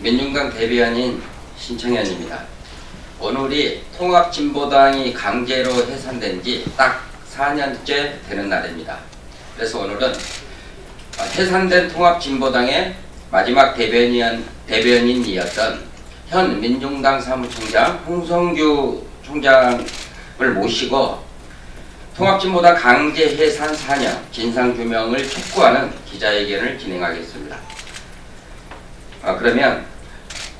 민중당 대변인 신청현입니다. 오늘이 통합진보당이 강제로 해산된 지 딱 4년째 되는 날입니다. 그래서 오늘은 해산된 통합진보당의 마지막 대변인이었던 현 민중당 사무총장 홍성규 총장을 모시고 통합진보당 강제 해산 4년 진상규명을 촉구하는 기자회견을 진행하겠습니다. 그러면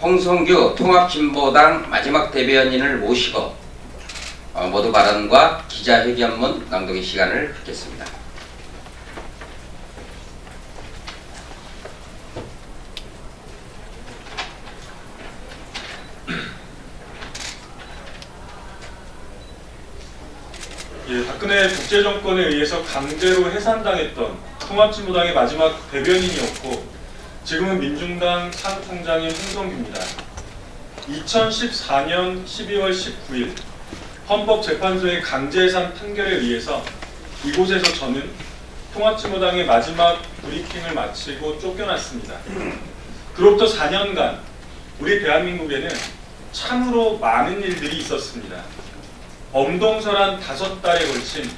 홍성규 통합진보당 마지막 대변인을 모시고 모두 발언과 기자회견문 낭독의 시간을 갖겠습니다. 박근혜 독재정권에 의해서 강제로 해산당했던 통합진보당의 마지막 대변인이었고 지금은 민중당 사무총장인 홍성규입니다. 2014년 12월 19일 헌법재판소의 강제해산 판결에 의해서 이곳에서 저는 통합진보당의 마지막 브리핑을 마치고 쫓겨났습니다. 그로부터 4년간 우리 대한민국에는 참으로 많은 일들이 있었습니다. 엄동설한 5달에 걸친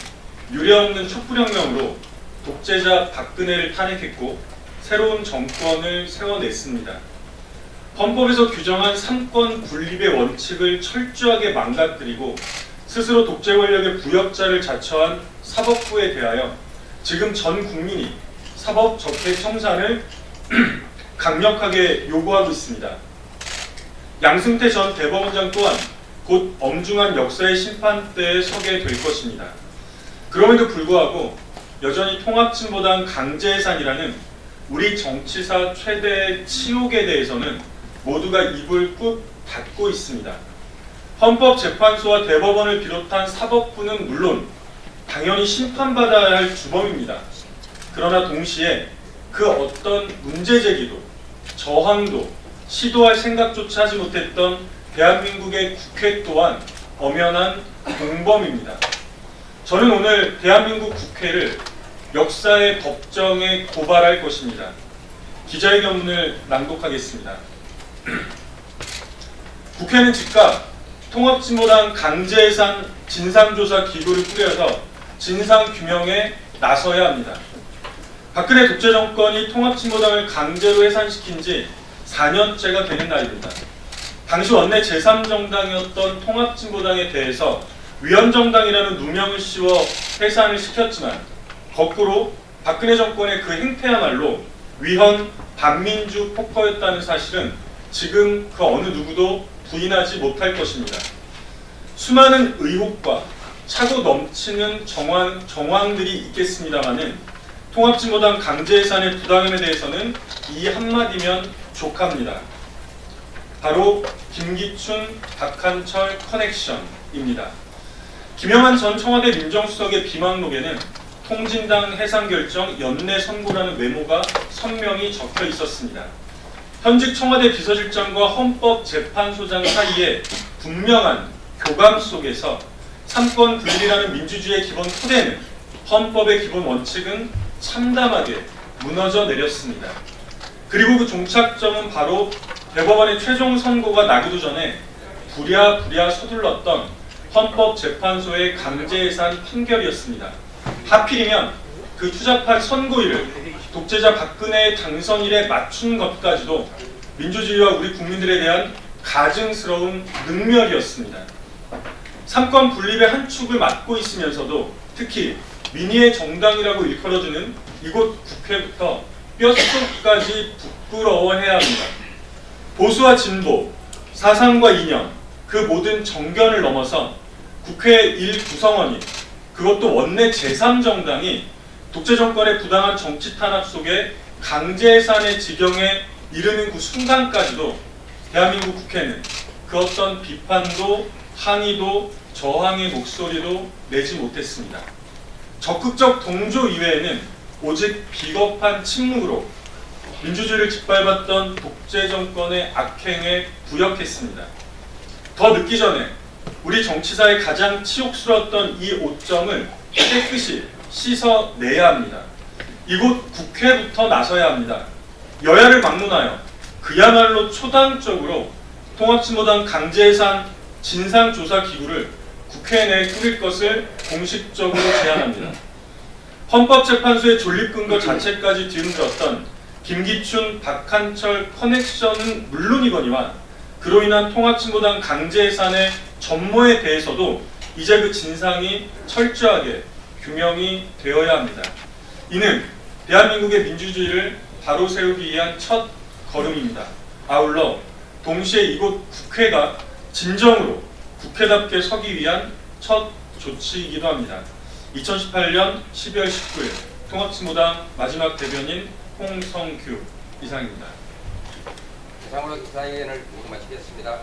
유례없는 촛불혁명으로 독재자 박근혜를 탄핵했고 새로운 정권을 세워냈습니다. 헌법에서 규정한 삼권 분립의 원칙을 철저하게 망가뜨리고 스스로 독재 권력의 부역자를 자처한 사법부에 대하여 지금 전 국민이 사법 적폐 청산을 강력하게 요구하고 있습니다. 양승태 전 대법원장 또한 곧 엄중한 역사의 심판대에 서게 될 것입니다. 그럼에도 불구하고 여전히 통합진보당 강제해산이라는 우리 정치사 최대의 치욕에 대해서는 모두가 입을 꾹 닫고 있습니다. 헌법재판소와 대법원을 비롯한 사법부는 물론 당연히 심판받아야 할 주범입니다. 그러나 동시에 그 어떤 문제제기도 저항도 시도할 생각조차 하지 못했던 대한민국의 국회 또한 엄연한 공범입니다. 저는 오늘 대한민국 국회를 역사의 법정에 고발할 것입니다. 기자회견문을 낭독하겠습니다. 국회는 즉각 통합진보당 강제해산 진상조사 기구를 꾸려서 진상규명에 나서야 합니다. 박근혜 독재정권이 통합진보당을 강제로 해산시킨 지 4년째가 되는 날입니다. 당시 원내 제3정당이었던 통합진보당에 대해서 위헌정당이라는 누명을 씌워 해산을 시켰지만 거꾸로 박근혜 정권의 그 행태야말로 위헌 반민주 폭거였다는 사실은 지금 그 어느 누구도 부인하지 못할 것입니다. 수많은 의혹과 차고 넘치는 정황들이 있겠습니다마는 통합진보당 강제해산의 부당함에 대해서는 이 한마디면 족합니다. 바로 김기춘, 박한철 커넥션입니다. 김영한 전 청와대 민정수석의 비망록에는 통진당 해산 결정 연내 선고라는 메모가 선명히 적혀 있었습니다. 현직 청와대 비서실장과 헌법재판소장 사이에 분명한 교감 속에서 삼권 분리라는 민주주의의 기본 토대는 헌법의 기본 원칙은 참담하게 무너져 내렸습니다. 그리고 그 종착점은 바로 대법원의 최종 선고가 나기도 전에 부랴부랴 서둘렀던 헌법재판소의 강제해산 판결이었습니다. 하필이면 그 추잡한 선고일을 독재자 박근혜의 당선일에 맞춘 것까지도 민주주의와 우리 국민들에 대한 가증스러운 능멸이었습니다. 삼권 분립의 한 축을 맡고 있으면서도 특히 민의의 정당이라고 일컬어주는 이곳 국회부터 뼛속까지 부끄러워해야 합니다. 보수와 진보, 사상과 이념, 그 모든 정견을 넘어서 국회 일구성원이 그것도 원내 제3정당이 독재정권의 부당한 정치 탄압 속에 강제해산의 지경에 이르는 그 순간까지도 대한민국 국회는 그 어떤 비판도 항의도 저항의 목소리도 내지 못했습니다. 적극적 동조 이외에는 오직 비겁한 침묵으로 민주주의를 짓밟았던 독재정권의 악행에 부역했습니다. 더 늦기 전에 우리 정치사의 가장 치욕스러웠던 이 오점을 깨끗이 씻어내야 합니다. 이곳 국회부터 나서야 합니다. 여야를 막론하여 그야말로 초당적으로 통합진보당 강제해산 진상조사기구를 국회 내에 꾸릴 것을 공식적으로 제안합니다. 헌법재판소의 존립근거 자체까지 뒤흔들었던 김기춘, 박한철 커넥션은 물론이거니와 그로 인한 통합진보당 강제해산의 전모에 대해서도 이제 그 진상이 철저하게 규명이 되어야 합니다. 이는 대한민국의 민주주의를 바로 세우기 위한 첫 걸음입니다. 아울러 동시에 이곳 국회가 진정으로 국회답게 서기 위한 첫 조치이기도 합니다. 2018년 12월 19일 통합진보당 마지막 대변인 홍성규 이상입니다. 이상으로 기자회견을 모두 마치겠습니다.